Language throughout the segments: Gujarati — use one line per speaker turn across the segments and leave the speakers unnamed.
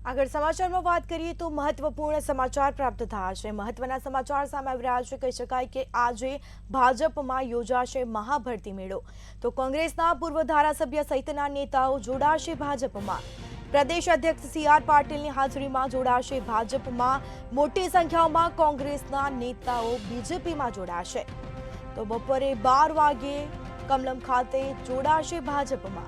આગળ સમાચારમાં વાત કરીએ તો મહત્વપૂર્ણ સમાચાર પ્રાપ્ત થયા છે। મહત્વના સમાચાર સામે આવી રહ્યા છે। કહી શકાય કે આજે ભાજપમાં યોજાશે મહાભરતી મેળો। તો કોંગ્રેસના પૂર્વ ધારાસભ્ય સહિતના નેતાઓ જોડાશે ભાજપમાં। પ્રદેશ અધ્યક્ષ સી.આર. પાટીલની હાજરીમાં જોડાશે ભાજપમાં। મોટી સંખ્યામાં કોંગ્રેસના નેતાઓ બીજેપીમાં જોડાશે। તો બપોરે 12 વાગે કમલમ ખાતે જોડાશે ભાજપમાં।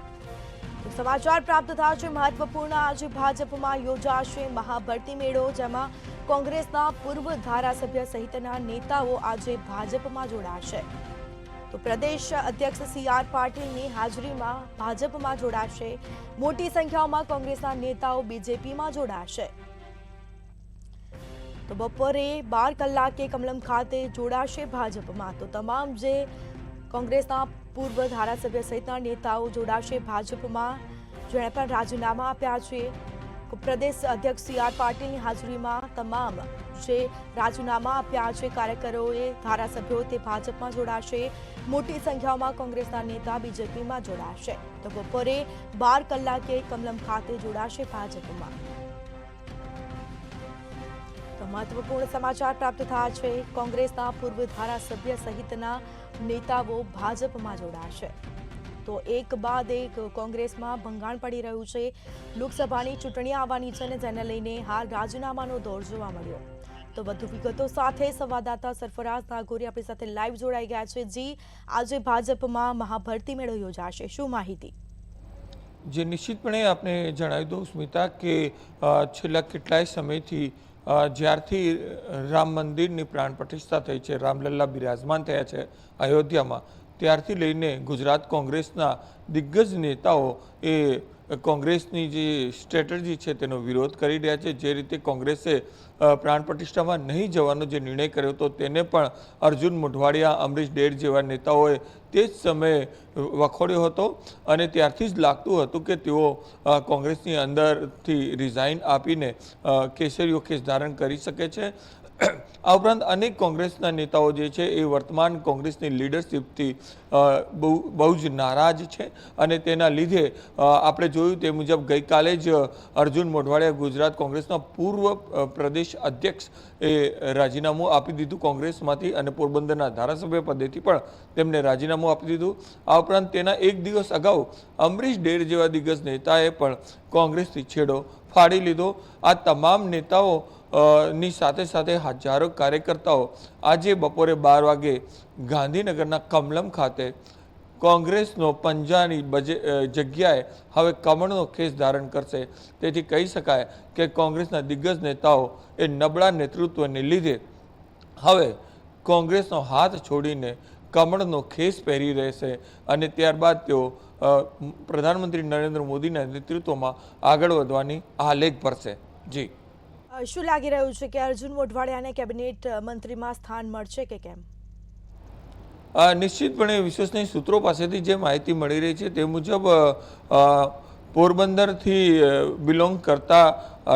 समाचार प्राप्त था महत्वपूर्ण आज भाजपा योजाशे महाभर्ती मेळो जेमां कोंग्रेसना पूर्व धारासभ्य सहितना नेताओ आज भाजपा जोड़ाशे। तो प्रदेश अध्यक्ष सी.आर. पाटीलनी हाजरीमां भाजपा जोड़ाशे। मोटी संख्यामां कोंग्रेसना नेताओ बीजेपी में जोड़ाशे। तो बपोरे 12 कलाके कमलम खाते जोड़ाशे भाजपा। तो तमाम जे कोंग्रेसना पूर्व धारासभ्य सहितना नेताओ जोड़ाशे भाजपा। जेणे पण राजीनामा आप्या छे। प्रदेश अध्यक्ष सी.आर. पाटीलनी हाजरीमां तमाम जे राजीनामा आप्या छे कार्यकरोए धारासभ्यो ते भाजपा जोड़ाशे। मोटी संख्यामां कोंग्रेसना नेता बीजेपीमां जोड़ाशे। तो बपोरे 12 कलाके कमलम खाते जोड़ाशे भाजपा। तो महत्वपूर्ण समाचार प्राप्त थया छे। कोंग्रेसना पूर्व धारासभ्य सहितना नेताओ भाजपा जोड़ाशे। तो एक बाद एक कोंग्रेस में भंगाण पड़ी रह्यु छे। लोकसभानी चूंटणी आववानी छे ने जेने लईने हाल राजीनामानो दौर जोवा मळ्यो। तो વધુ વિગતો સાથે સંવાદદાતા સરફરાઝ નાગોરી આપણી સાથે લાઈવ જોડાઈ ગયા છે। જી, આજે ભાજપમાં મહાભરતી મેળો યોજાશે, શું માહિતી?
જે નિશ્ચિતપણે આપને જણાવી દઉં સ્મિતા કે છેલ્લા કેટલાય સમયથી જ્યારથી રામ મંદિરની પ્રાણ પ્રતિષ્ઠા થઈ છે, રામલલ્લા બિરાજમાન થયા છે અયોધ્યામાં, ત્યારથી લઈને ગુજરાત કોંગ્રેસના દિગ્ગજ નેતાઓ એ કોંગ્રેસની જે સ્ટ્રેટેજી છે તેનો વિરોધ કરી રહ્યા છે। જે રીતે કોંગ્રેસે પ્રાણ પ્રતિષ્ઠામાં નહીં જવાનો જે નિર્ણય કર્યો હતો તેને પણ અર્જુન મોઢવાડિયા, અમરીશ ડેર જેવા નેતાઓએ તે જ સમયે વખોડ્યો હતો અને ત્યારથી જ લાગતું હતું કે તેઓ કોંગ્રેસની અંદરથી રિઝાઇન આપીને કેસરીયો કેસ ધારણ કરી શકે છે। આ ઉપરાંત અનેક કોંગ્રેસના નેતાઓ જે છે એ વર્તમાન કોંગ્રેસની લીડરશીપથી બહુ જ નારાજ છે અને તેના લીધે આપણે જોયું તે મુજબ ગઈકાલે જ અર્જુન મોઢવાડિયા ગુજરાત કોંગ્રેસના પૂર્વ પ્રદેશ અધ્યક્ષ એ રાજીનામું આપી દીધું કોંગ્રેસમાંથી અને પોરબંદરના ધારાસભ્ય પદેથી પણ તેમને રાજીનામું આપી દીધું। આ ઉપરાંત તેના એક દિવસ અગાઉ અમરીશ ડેર જેવા દિગ્ગજ નેતાએ પણ કોંગ્રેસથી છેડો ફાડી લીધો। આ તમામ નેતાઓ ની સાથે સાથે હજારો કાર્યકર્તાઓ આજે બપોરે 12 વાગે ગાંધીનગરના કમલમ ખાતે કોંગ્રેસનો પંજાની જગ્યાએ હવે કમળનો કેસ ધારણ કરશે। તેથી કહી શકાય કે કોંગ્રેસના દિગ્ગજ નેતાઓ એ નબળા નેતૃત્વને લીધે હવે કોંગ્રેસનો હાથ છોડીને કમળનો ખેસ પહેરી રહેશે અને ત્યારબાદ તેઓ પ્રધાનમંત્રી નરેન્દ્ર મોદીના નેતૃત્વમાં આગળ વધવાની આલેખ ભરશે। જી,
શું લાગી રહ્યું છે કે અર્જુન મોઢવાડિયાને કેબિનેટ મંત્રીમાં સ્થાન મળશે કે કેમ?
નિશ્ચિતપણે વિશ્વસનીય સૂત્રો પાસેથી જે માહિતી મળી રહી છે તે મુજબ પોરબંદરથી બિલોંગ કરતા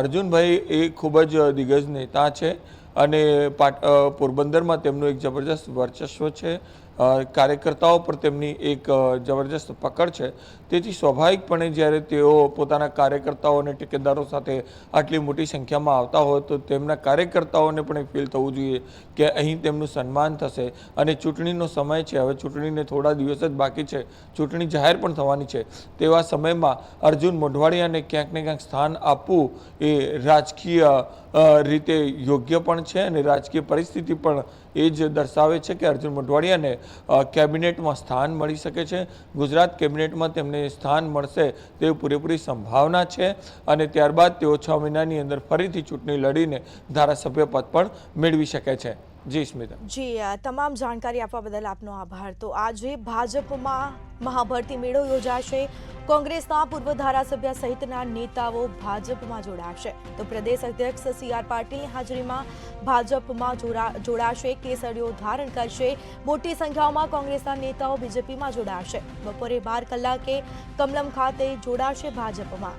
અર્જુનભાઈ એ ખૂબ જ દિગ્ગજ નેતા છે અને પોરબંદરમાં તેમનું એક જબરજસ્ત વર્ચસ્વ છે। કાર્યકર્તાઓ પર તેમની એક જબરજસ્ત પકડ છે। તેથી સ્વાભાવિકપણે જ્યારે તેઓ પોતાના કાર્યકર્તાઓ અને ટેકેદારો સાથે આટલી મોટી સંખ્યામાં આવતા હોય તો તેમના કાર્યકર્તાઓને પણ ફીલ થવું જોઈએ કે અહીં તેમનું સન્માન થશે અને ચૂંટણીનો સમય છે, હવે ચૂંટણીને થોડા દિવસ જ બાકી છે, ચૂંટણી જાહેર પણ થવાની છે, તેવા સમયમાં અર્જુન મોઢવાડિયાને ક્યાંક ને ક્યાંક સ્થાન આપવું એ રાજકીય રીતે યોગ્ય પણ છે અને રાજકીય પરિસ્થિતિ પણ એ જ દર્શાવે છે કે અર્જુન મોઢવાડિયાને કેબિનેટમાં સ્થાન મળી શકે છે। ગુજરાત કેબિનેટમાં તેમને સ્થાન મળશે તેવી પૂરેપૂરી સંભાવના છે અને ત્યારબાદ તેઓ 6 મહિનાની અંદર ફરીથી ચૂંટણી લડીને ધારાસભ્ય પદ પણ મેળવી શકે છે। જી સ્મિતા।
જી, તમામ જાણકારી આપવા બદલ આપનો આભાર। તો આજે ભાજપમાં મહાભરતી મેળો યોજાશે। કોંગ્રેસના પૂર્વ ધારાસભ્ય સહિતના નેતાઓ ભાજપમાં જોડાશે। તો પ્રદેશ અધ્યક્ષ સી.આર. પાટીલની હાજરીમાં ભાજપમાં જોડાશે, કેસરીયો ધારણ કરશે। મોટી સંખ્યામાં કોંગ્રેસના નેતાઓ બીજેપીમાં જોડાશે। બપોરે 12 કલાકે કમલમ ખાતે જોડાશે ભાજપમાં।